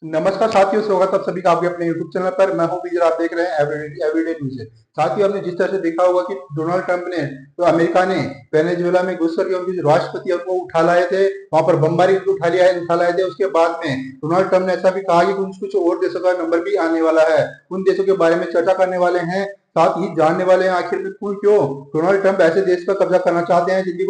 नमस्कार साथियों, स्वागत है आप सभी का आपके अपने YouTube चैनल पर। मैं हूं विजय, आप देख रहे हैं एवरीडे न्यूज। साथियों, आपने जिस तरह से देखा होगा कि डोनाल्ड ट्रंप ने तो अमेरिका ने वेनेजुएला में घुस करके उनके जो राष्ट्रपति है उनको उठा लाए थे, वहां पर बमबारी उठा लाए थे। उसके बाद में डोनाल्ड ट्रंप ने ऐसा भी कहा कि कुछ और देशों का नंबर भी आने वाला है। उन देशों के बारे में चर्चा करने वाले हैं, साथ ही जानने वाले हैं आखिर में क्यों डोनाल्ड ट्रंप ऐसे देश पर कब्जा करना चाहते हैं जिनकी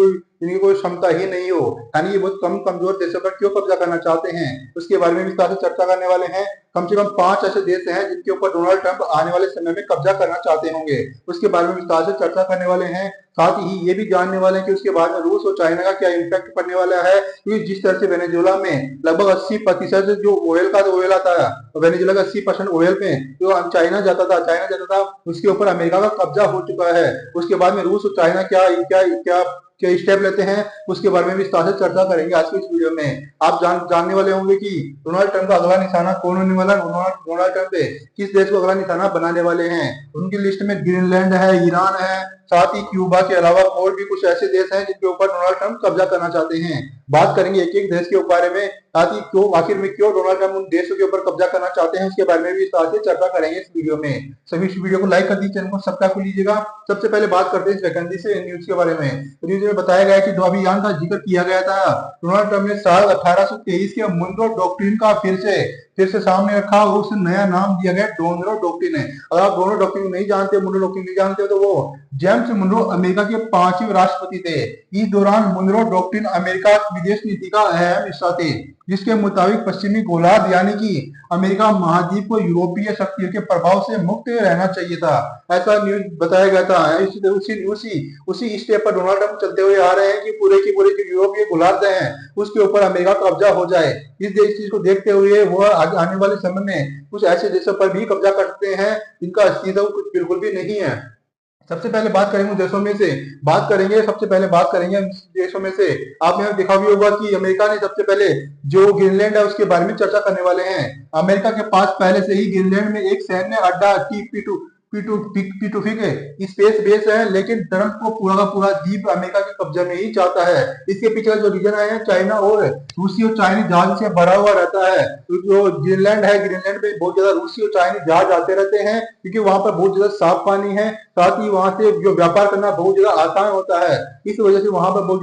कोई क्षमता ही नहीं हो, यानी ये बहुत कम कमजोर देशों पर क्यों कब्जा करना चाहते हैं। उसके बारे में विस्तार से चर्चा करने वाले हैं। कम से कम 5 ऐसे देश हैं जिनके ऊपर डोनाल्ड ट्रंप आने वाले समय में कब्जा करना चाहते होंगे, उसके बारे में विस्तार से चर्चा करने वाले हैं। साथ ही ये भी जानने वाले हैं कि उसके बाद में रूस और चाइना का क्या इम्पैक्ट पड़ने वाला है, क्योंकि जिस तरह से वेनेजुएला में लगभग 80% जो ऑयल आता है, वेनेजुएला का 80% ऑयल में जो चाइना जाता था उसके ऊपर अमेरिका का कब्जा हो चुका है। उसके बाद में रूस और चाइना क्या क्या क्या क्या स्टेप लेते हैं, उसके बारे में विस्तार से चर्चा करेंगे आज की इस वीडियो में। आप जानने वाले होंगे कि डोनाल्ड ट्रंप का अगला निशाना कौन होने वाला है। डोनाल्ड ट्रंप किस देश को अगला निशाना बनाने वाले हैं। उनकी लिस्ट में ग्रीनलैंड है, ईरान है, साथ ही क्यूबा के अलावा और भी कुछ ऐसे देश हैं जिनके ऊपर डोनाल्ड ट्रंप कब्जा करना चाहते हैं। बात करेंगे एक एक देश के बारे में, साथ ही आखिर में क्यों डोनाल्ड ट्रंप उन देशों के ऊपर कब्जा करना चाहते हैं, उसके बारे में भी विस्तार से चर्चा करेंगे इस वीडियो में। सभी इस वीडियो को लाइक कर दीजिए, चैनल को सब्सक्राइब कर लीजिएगा। सबसे पहले बात करते हैं इस वैकेंसी से न्यूज के बारे में। न्यूज में बताया गया कि जो अभियान का जिक्र किया गया था, डोनाल्ड ट्रंप ने साल 1823 के मुनरो डॉक्ट्रिन का फिर से सामने रखा। उस नया नाम दिया गया डोनरो डॉक्ट्रिन है। अगर आप दोनों डॉक्ट्रिन नहीं जानते, मुनरो डॉक्ट्रिन नहीं जानते तो वो जेम्स मुनरो अमेरिका के 5वें राष्ट्रपति थे। इस दौरान मुनरो डॉक्ट्रिन अमेरिका विदेश नीति का अहम हिस्सा थे, जिसके मुताबिक पश्चिमी गोलार्ध यानी कि अमेरिका महाद्वीप को यूरोपीय शक्तियों के प्रभाव से मुक्त रहना चाहिए था, ऐसा न्यूज बताया गया था। उसी स्टेप पर डोनाल्ड ट्रंप चलते हुए आ रहे हैं कि पूरे की पूरे जो यूरोपीय गोलार्ध हैं उसके ऊपर अमेरिका कब्जा हो जाए। इस चीज को देखते हुए वह आने वाले समय में कुछ ऐसे देशों पर भी कब्जा करते हैं जिनका अस्तित्व कुछ बिल्कुल भी नहीं है। सबसे पहले बात करेंगे देशों में से, सबसे पहले बात करेंगे देशों में से। आपने देखा भी होगा कि अमेरिका ने सबसे पहले जो ग्रीनलैंड है उसके बारे में चर्चा करने वाले हैं। अमेरिका के पास पहले से ही ग्रीनलैंड में एक सैन्य अड्डा स्पेस बेस है, लेकिन ट्रंप को पूरा का पूरा द्वीप अमेरिका के कब्जे में ही चाहता है। इसके पीछे जो रीजन है चाइना और रूसी और चाइनीज जहाज से भरा हुआ रहता है। तो जो ग्रीनलैंड है, ग्रीनलैंड में बहुत ज्यादा रूसी और चाइनीज जहाज आते रहते हैं, क्योंकि वहां पर बहुत ज्यादा साफ पानी है। साथ ही वहां से जो व्यापार करना बहुत ज्यादा आसान होता है। इस वजह से वहां पर बहुत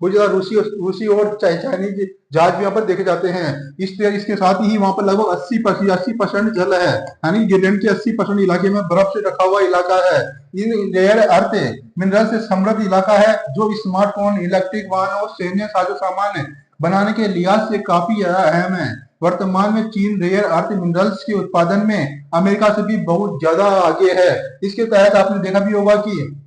ज्यादा रूसी और चाइनीज जहाज भी यहाँ पर देखे जाते हैं। इसके साथ ही वहां पर लगभग 80% जल है, यानी ग्रीनलैंड के 80% इलाके में बर्फ से ढका हुआ इलाका है। इन रेयर अर्थ मिनरल से समृद्ध इलाका है, जो स्मार्टफोन, इलेक्ट्रिक वाहन और सैन्य साजो सामान बनाने के लिहाज से काफी ज्यादा अहम है। वर्तमान में चीन रेयर अर्थ मिनरल्स के उत्पादन में अमेरिका से भी बहुत ज्यादा आगे है। इसके तहत आपने देखा भी होगा कि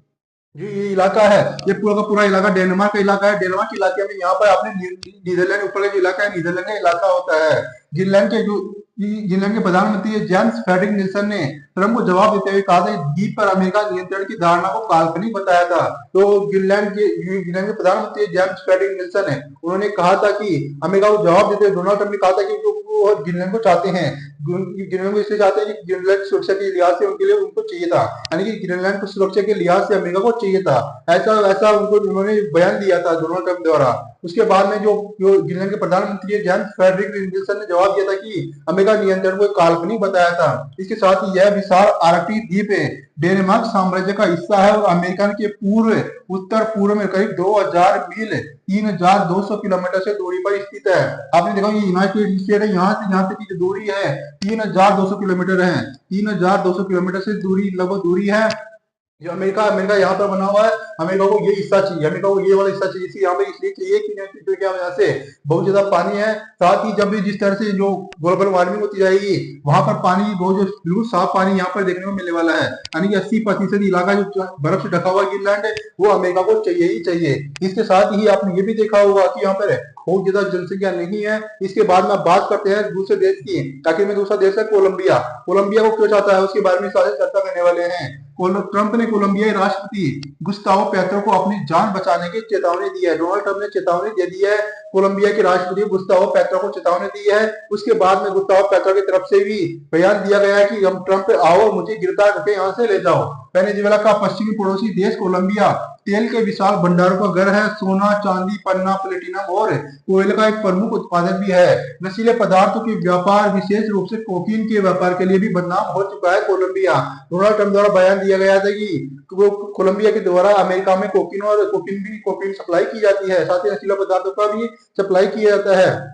जो ये इलाका है, ये पूरा का पूरा इलाका डेनमार्क का इलाका है। डेनमार्क के इलाके में यहाँ पर आपने नीदरलैंड ऊपर का जो इलाका है, नीदरलैंड का इलाका होता है। जिनलैंड के प्रधानमंत्री जेम्स फ्रेडरिक निल्सन ने ट्रंप को जवाब देते हुए कहा था द्वीप पर अमेरिका नियंत्रण की धारणा को काल्पनिक बताया था। तो ग्रीनलैंड के प्रधानमंत्री जेम्स फ्रेडरिक निल्सन है, उन्होंने कहा था कि अमेरिका को जवाब देते हुए डोनाल्ड ट्रंप ने कहा था कि वो ग्रीनलैंड को चाहते हैं। ग्रीनलैंड को इसलिए चाहते हैं कि ग्रीनलैंड सुरक्षा के लिहाज से उनके लिए उनको चाहिए था, यानी कि ग्रीनलैंड को सुरक्षा के लिहाज से अमेरिका को चाहिए था। ऐसा ऐसा उन्होंने बयान दिया था डोनाल्ड ट्रंप द्वारा। उसके बाद में जो ग्रीनलैंड के प्रधानमंत्री जेम्स फ्रेडरिक निल्सन ने जवाब दिया था कि अमेरिका नियंत्रण को काल्पनिक बताया था। इसके साथ ही यह विशाल आर्कटिक द्वीप है डेनमार्क साम्राज्य का हिस्सा है और अमेरिका के उत्तर पूर्व में करीब 2000 मील 3200 किलोमीटर से दूरी पर स्थित है। आपने देखा ये यूनाइटेड स्टेट है, यहाँ से की जो दूरी है 3200 किलोमीटर है। 3200 किलोमीटर से लगभग दूरी है। जो अमेरिका यहाँ पर बना हुआ है, अमेरिका को ये हिस्सा चाहिए, अमेरिका को ये वाला हिस्सा चाहिए। यहाँ पे इसलिए चाहिए कि क्या वजह से बहुत ज्यादा पानी है। साथ ही जब भी जिस तरह से जो ग्लोबल वार्मिंग होती जाएगी, वहां पर पानी बहुत जो बिल्कुल साफ पानी यहाँ पर देखने को मिलने वाला है। यानी कि 80% इलाका जो बर्फ से ढका हुआ ग्रीनलैंड है वो अमेरिका को चाहिए ही चाहिए। इसके साथ ही आपने ये भी देखा होगा कि यहाँ पर बहुत ज्यादा जनसंख्या नहीं है। इसके बाद में बात करते हैं दूसरे देश की, ताकि में दूसरा देश है कोलंबिया। कोलंबिया को क्यों चाहता है उसके बारे में सारे चर्चा करने वाले हैं। ट्रंप ने कोलंबियाई राष्ट्रपति गुस्तावो पेट्रो को अपनी जान बचाने की चेतावनी दी है। डोनाल्ड ट्रंप ने चेतावनी दे दी है, कोलंबिया के राष्ट्रपति गुस्तावो पेट्रो को चेतावनी दी है। उसके बाद में गुस्तावो पेट्रो की तरफ से भी बयान दिया गया है कि हम ट्रंप आओ, मुझे गिरफ्तार करके यहाँ से ले जाओ। वेनेजुएला का पश्चिमी पड़ोसी देश कोलंबिया तेल के विशाल भंडारों का घर है। सोना, चांदी, पन्ना, प्लेटिनम और कोयले का एक प्रमुख उत्पादक भी है। नशीले पदार्थों के व्यापार, विशेष रूप से कोकीन के व्यापार के लिए भी बदनाम हो चुका है कोलंबिया। डोनाल्ड ट्रंप द्वारा बयान दिया गया था कि वो कोलंबिया के द्वारा अमेरिका में कोकीन सप्लाई की जाती है, साथ ही नशीला पदार्थों का भी सप्लाई किया जाता है।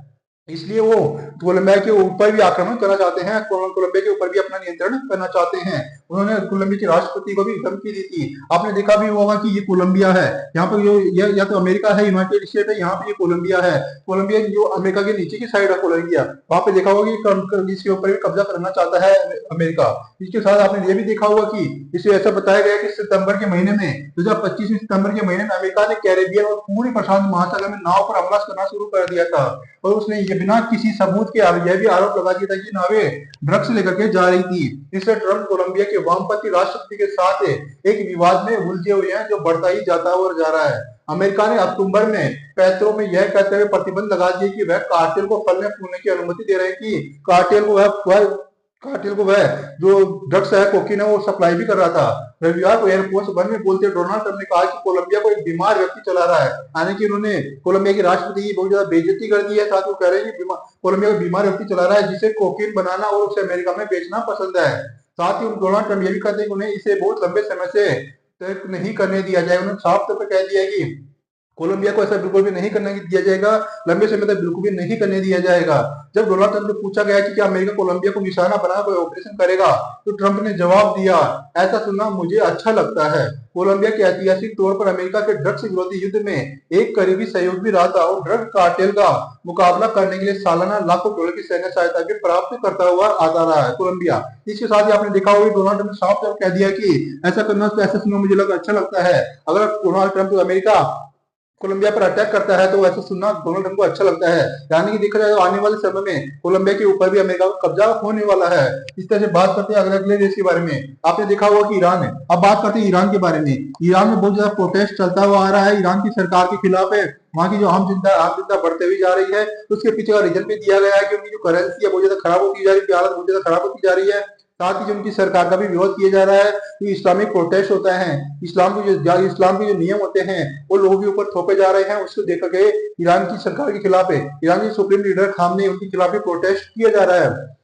इसलिए वो कोलंबिया के ऊपर भी आक्रमण करना चाहते हैं, कोलंबिया के ऊपर भी अपना नियंत्रण करना चाहते हैं। उन्होंने कोलंबिया के राष्ट्रपति को भी धमकी दी थी। आपने देखा भी होगा कि ये कोलंबिया है, यहाँ पर जो या तो अमेरिका है, यूनाइटेड स्टेट है, यहाँ पे ये कोलंबिया है। कोलंबिया जो अमेरिका के नीचे की साइड है कोलंबिया, वहां पे देखा होगा कि इसके ऊपर भी कब्जा करना चाहता है अमेरिका। इसके साथ आपने ये भी देखा होगा कि इसे ऐसा बताया गया कि सितंबर के महीने में 2025 में सितंबर के महीने में अमेरिका ने कैरेबियन और पूरी प्रशांत महासागर में नाव पर हमला करना शुरू कर दिया था। और उसने ये बिना किसी सबूत के यह भी आरोप लगा दिया था कि नावें ड्रग्स लेकर के जा रही थी। इससे ट्रंप कोलंबिया के वामपंथी राष्ट्रपति के साथ एक विवाद में उलझे हुए हैं, जो बढ़ता ही जाता और जा रहा है। अमेरिका ने अक्टूबर में पेट्रो में यह कहते हुए प्रतिबंध लगा दिए कि वह कार्टेल को फलने फूलने की अनुमति दे रहे हैं कि कार्टेल को वह जो ड्रग्स है, कोकीन है, वो सप्लाई भी कर रहा था। रविवार को एयरफोर्स वन में बोलते डोनाल्ड ट्रंप ने कहा कि कोलंबिया को एक बीमार व्यक्ति चला रहा है, यानी कि उन्होंने कोलंबिया के राष्ट्रपति की बहुत ज्यादा बेइज्जती कर दी है। साथ वो कह रहे हैं कि कोलंबिया को बीमार व्यक्ति चला रहा है, जिसे कोकीन बनाना और उसे अमेरिका में बेचना पसंद है। साथ ही डोनाल्ड ट्रंप ये भी कहते हैं कि उन्हें इसे बहुत लंबे समय से तय नहीं करने दिया जाए। उन्होंने साफ तौर पर कह दिया है कि कोलंबिया को ऐसा बिल्कुल भी नहीं करने दिया जाएगा, लंबे समय तक बिल्कुल भी नहीं करने दिया जाएगा। जब डोनाल्ड ट्रंप से पूछा गया कि क्या अमेरिका कोलंबिया को निशाना बना कोई ऑपरेशन करेगा, तो ट्रंप ने जवाब दिया, ऐसा सुनना मुझे अच्छा लगता है। कोलंबिया के ऐतिहासिक तौर पर अमेरिका के ड्रग्स विरोधी युद्ध में एक करीबी सहयोग भी रहा था और ड्रग कार्टेल का मुकाबला करने के लिए सालाना लाखों डॉलर की सैन्य सहायता भी प्राप्त करता हुआ आता रहा है कोलंबिया। इसके साथ ही आपने देखा होगा डोनाल्ड ट्रंप ने साफ तौर कह दिया कि ऐसा करना, ऐसा सुनना मुझे अच्छा लगता है। अगर डोनाल्ड ट्रंप अमेरिका कोलंबिया पर अटैक करता है तो ऐसा सुनना डोनाल्ड ट्रंप को अच्छा लगता है। यानी कि देखा जाए तो आने वाले समय में कोलंबिया के ऊपर भी अमेरिका का कब्जा होने वाला है। इस तरह से बात करते हैं अगले देश के बारे में। आपने देखा होगा कि ईरान है। अब बात करते हैं ईरान के बारे में। ईरान में बहुत ज्यादा प्रोटेस्ट चलता हुआ आ रहा है, ईरान की सरकार के खिलाफ है। वहां की जो आम जनता बढ़ते हुई जा रही है, उसके पीछे का रीजन भी दिया गया है कि उनकी जो करेंसी है बहुत ज्यादा खराब होती जा रही है, हालत बहुत ज्यादा खराब होती जा रही है। साथ ही जो उनकी सरकार का भी विरोध किया जा रहा है। तो इस्लामिक प्रोटेस्ट होता है, इस्लाम के जो नियम होते हैं वो लोगों के ऊपर थोपे जा रहे हैं। उसको देखा गया ईरान की सरकार के खिलाफ है, ईरान के सुप्रीम लीडर खामनेई, उनके खिलाफ भी प्रोटेस्ट किया जा रहा है।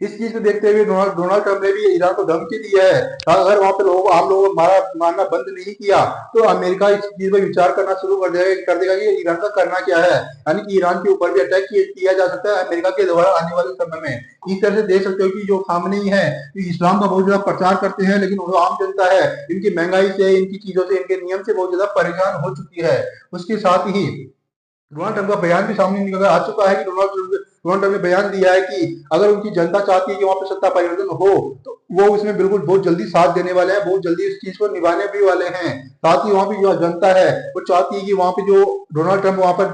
इस चीज को देखते हुए डोनाल्ड ट्रंप ने भी ईरान को धमकी दी है, अगर वहां पे आम लोगों को मारना बंद नहीं किया तो अमेरिका इस चीज पर विचार करना शुरू कर देगा कि ईरान का करना क्या है। यानी कि ईरान के ऊपर भी अटैक किया जा सकता है अमेरिका के द्वारा आने वाले समय में। इस तरह से देख सकते हो कि जो खामनेई है इस्लाम का बहुत ज्यादा प्रचार करते हैं, लेकिन जो आम जनता है इनकी महंगाई से, इनकी चीजों से, इनके नियम से बहुत ज्यादा परेशान हो चुकी है। उसके साथ ही डोनाल्ड ट्रंप का बयान भी सामने निकल आ चुका है कि डोनाल्ड ट्रंप ने बयान दिया है कि अगर उनकी जनता चाहती है कि वहां पर सत्ता परिवर्तन हो तो वो उसमें बिल्कुल बहुत जल्दी साथ देने वाले हैं, बहुत जल्दी इस चीज को निभाने भी वाले हैं। साथ ही वहां पे जो जनता है वो चाहती है कि वहां पे जो डोनाल्ड ट्रंप वहां पर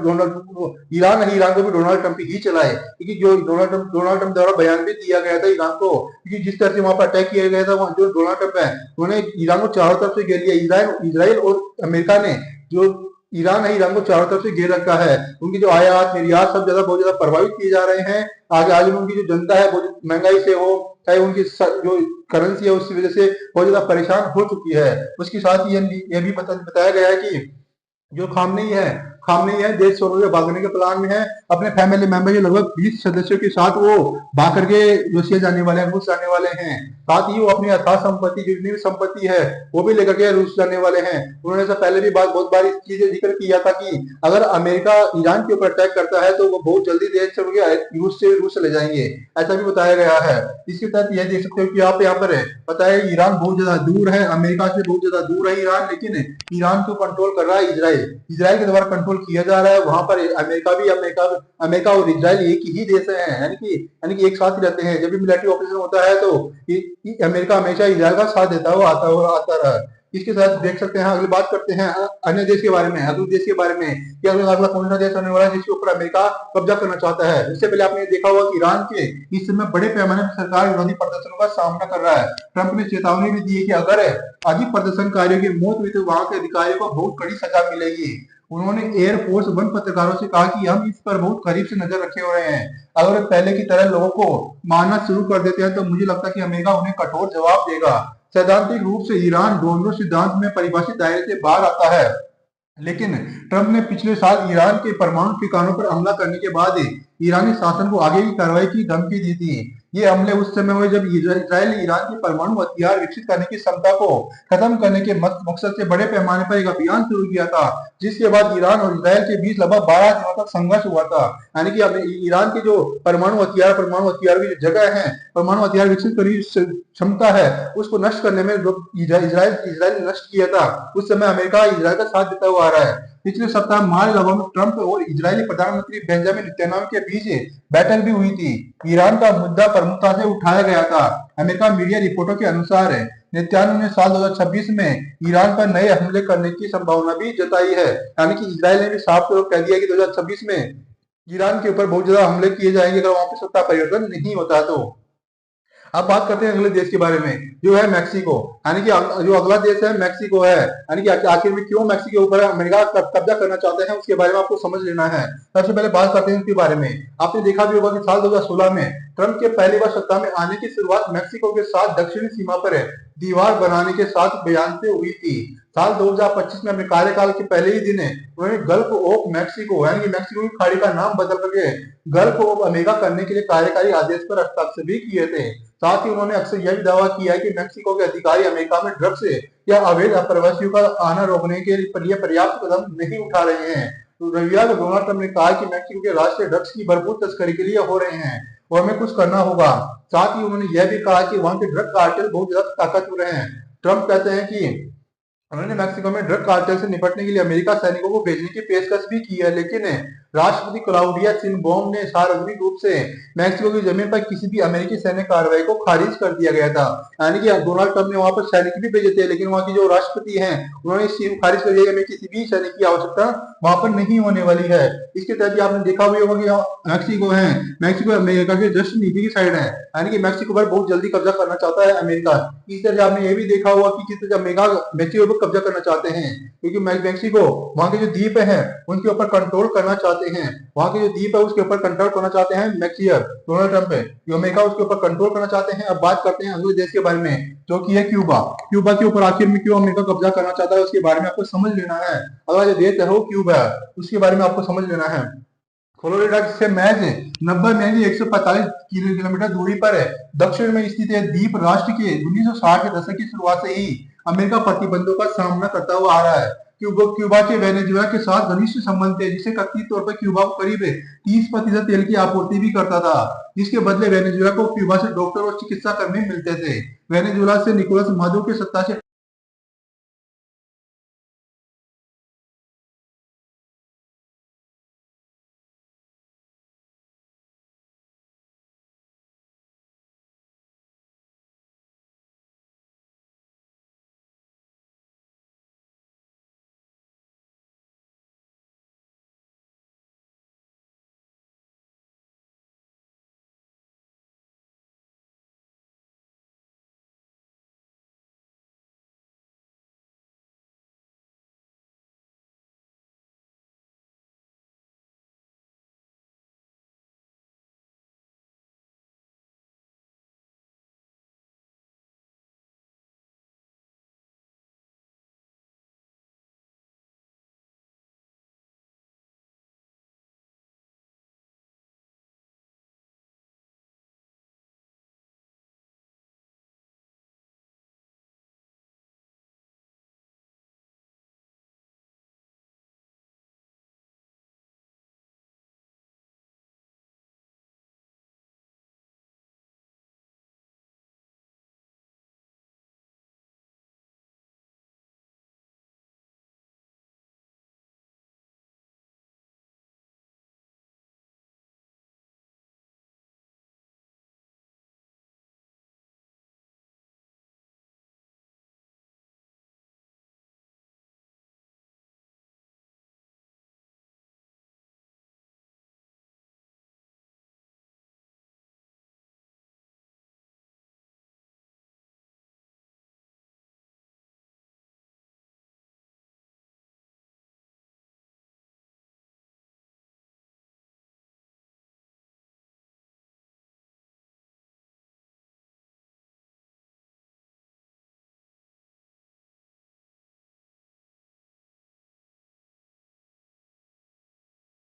ईरान है, ईरान को भी डोनाल्ड ट्रंप ही चलाए। क्योंकि जो डोनाल्ड ट्रंप द्वारा बयान भी दिया गया था ईरान को, क्योंकि जिस तरह से वहां पर अटैक किया गया था, जो डोनाल्ड ट्रंप है उन्होंने ईरान को चारों तरफ से घेर लिया। इसराइल और अमेरिका ने जो ईरान है, ईरान को चारों तरफ से घेर रखा है। उनकी जो आयात निर्यात सब ज्यादा बहुत ज्यादा प्रभावित किए जा रहे हैं। आगे उनकी जो जनता है बहुत महंगाई से हो, चाहे उनकी जो करेंसी है उसकी वजह से बहुत ज्यादा परेशान हो चुकी है। उसके साथ ही यह भी बताया गया है कि जो खामनेई है देश छोड़कर भागने के प्लान में है। अपने फैमिली मेंबर के लगभग 20 सदस्यों के साथ वो भाग करके रूसिया जाने वाले हैं, रूस जाने वाले हैं। साथ ही वो अपनी अथाह संपत्ति, जितनी भी संपत्ति है वो भी लेकर के रूस जाने वाले हैं। उन्होंने से पहले भी बहुत बार इस चीज जिक्र किया था कि अगर अमेरिका ईरान के ऊपर अटैक करता है तो वो बहुत जल्दी देश छोड़ के रूस चले जाएंगे, ऐसा भी बताया गया है। इसके तहत यह देख सकते हो कि आप यहाँ पर बताया बताया ईरान बहुत ज्यादा दूर है, अमेरिका से बहुत ज्यादा दूर है ईरान, लेकिन ईरान को कंट्रोल कर रहा है इसराइल के द्वारा कंट्रोल किया जा रहा है। वहां पर अमेरिका और इसराइल एक ही देश है, यानी कि एक साथ ही रहते हैं। जब भी मिलिट्री ऑपरेशन होता है तो अमेरिका हमेशा इसराइल का साथ देता हुआ आता रहा। इसके साथ देख सकते हैं अगली बात करते हैं अन्य देश के बारे में, अगले देश के बारे में कि अगला कौन सा देश होने वाला है जिसके ऊपर अमेरिका कब्जा करना चाहता है। इससे पहले आपने देखा होगा कि ईरान के इस समय बड़े पैमाने पर सरकार विरोधी प्रदर्शनों का सामना कर रहा है। ट्रंप ने चेतावनी भी दी है कि अगर अधिक प्रदर्शनकारियों की मौत हुई तो वहां के अधिकारियों को बहुत कड़ी सजा मिलेगी। उन्होंने एयरफोर्स वन पत्रकारों से कहा कि हम इस पर बहुत करीब से नजर रखे हुए हैं। अगर पहले की तरह लोगों को मारना शुरू कर देते हैं तो मुझे लगता है कि अमेरिका उन्हें कठोर जवाब देगा। सैद्धांतिक रूप से ईरान डोमिनो सिद्धांत में परिभाषित दायरे से बाहर आता है, लेकिन ट्रंप ने पिछले साल ईरान के परमाणु ठिकानों पर हमला करने के बाद ईरानी शासन को आगे की कार्रवाई की धमकी दी थी। ये हमले उस समय हुए जब इजराइल ने ईरान के परमाणु हथियार विकसित करने की क्षमता को खत्म करने के मकसद से बड़े पैमाने पर एक अभियान शुरू किया था, जिसके बाद ईरान और इजराइल के बीच लगभग 12 दिनों तक संघर्ष हुआ था। यानी कि ईरान के जो परमाणु हथियार की जो जगह है, परमाणु हथियार विकसित करने की क्षमता है, उसको नष्ट करने में इजराइल ने नष्ट किया था। उस समय अमेरिका इजराइल का साथ देता हुआ आ रहा है। पिछले सप्ताह मार-ए-लागो में ट्रंप और इजरायली प्रधानमंत्री बेंजामिन नेतन्याहू के बीच बैठक भी हुई थी। ईरान का मुद्दा प्रमुखता से उठाया गया था। अमेरिका मीडिया रिपोर्टों के अनुसार नेतन्याहू ने साल 2026 में ईरान पर नए हमले करने की संभावना भी जताई है। यानी कि इजराइल ने भी साफ तौर पर कह दिया कि 2026 में ईरान के ऊपर बहुत ज्यादा हमले किए जाएंगे अगर वहां पर सत्ता परिवर्तन नहीं होता तो। अब बात करते हैं अगले देश के बारे में, जो है मैक्सिको। यानी कि जो अगला देश है मैक्सिको है। यानी कि आखिर में क्यों मैक्सिको के ऊपर अमेरिका कब्जा करना चाहते हैं, उसके बारे में आपको समझ लेना है। सबसे पहले बात करते हैं इसके बारे में। आपने देखा भी होगा कि साल 2016 में ट्रंप के पहली बार सत्ता में आने की शुरुआत मैक्सिको के साथ दक्षिणी सीमा पर दीवार बनाने के साथ बयान से हुई थी। साल 2025 में अपने कार्यकाल के पहले ही दिन उन्होंने गल्फ ऑफ मैक्सिको यानी कि मैक्सिको की खाड़ी का नाम बदल करके गल्फ ऑफ अमेरिका करने के लिए कार्यकारी आदेश पर हस्ताक्षर भी किए थे। साथ ही उन्होंने अक्सर यह भी दावा किया है कि मैक्सिको के अधिकारी अमेरिका में ड्रग्स या अवैध अप्रवासियों का आना रोकने के लिए पर्याप्त कदम नहीं उठा रहे हैं। तो रविवार को डोनाल्ड ट्रंप ने कहा कि मैक्सिको के रास्ते ड्रग्स की भरपूर तस्करी के लिए हो रहे हैं और हमें कुछ करना होगा। साथ ही उन्होंने यह भी कहा कि वहां के ड्रग कार्टेल बहुत ज्यादा ताकतवर हैं। ट्रंप कहते हैं कि उन्होंने मैक्सिको में ड्रग कार्टेल से निपटने के लिए अमेरिका सैनिकों को भेजने की पेशकश भी की है, लेकिन राष्ट्रपति क्लाउडिया शिनबॉम ने सार्वजनिक रूप से मैक्सिको की जमीन पर किसी भी अमेरिकी सैन्य कार्रवाई को खारिज कर दिया गया था। यानी कि डोनाल्ड ट्रंप ने वहां पर सैनिक भी भेजे थे, लेकिन वहां की जो राष्ट्रपति हैं उन्होंने इस चीज को खारिज कर दिया कि हमें किसी भी सैनिक की आवश्यकता वहां पर नहीं होने वाली है। इसके तहत आपने देखा भी होगा कि मैक्सिको है, मैक्सिको अमेरिका के जस्ट नीचे की साइड है। यानी कि मैक्सिको पर बहुत जल्दी कब्जा करना चाहता है अमेरिका। इस तरह आपने ये भी देखा होगा कि किस तरह अमेरिका मैक्सिको पर कब्जा करना चाहते हैं, क्योंकि मैक्सिको वहां के जो द्वीप है उनके ऊपर कंट्रोल करना चाहते हैं। वहां के जो द्वीप है उसके ऊपर कंट्रोल करना चाहते हैं मैक्सिको डोनाल्ड ट्रंप है, जो अमेरिका उसके ऊपर कंट्रोल करना चाहते हैं। अब बात करते हैं अगले देश के बारे में, जो कि है क्यूबा। क्यूबा के ऊपर आखिर में क्यों अमेरिका कब्जा करना चाहता है उसके बारे में आपको समझ लेना है। अगला जो देश है वो क्यूबा है, उसके बारे में आपको समझ लेना है। फ्लोरिडा से मैच 90 मील की 145 किलोमीटर दूरी पर दक्षिण में स्थित द्वीप राष्ट्र के 1960 के दशक की शुरुआत से ही अमेरिका प्रतिबंधों का सामना करता हुआ आ रहा है। क्यूबा के वेनेजुएला के साथ घनिष्ठ संबंध थे, जिससे कथित तौर पर क्यूबा को करीब 30% तेल की आपूर्ति भी करता था, जिसके बदले वेनेजुएला को क्यूबा से डॉक्टर और चिकित्सा कर्मी मिलते थे। वेनेजुएला से निकोलस मादुरो के सत्ता से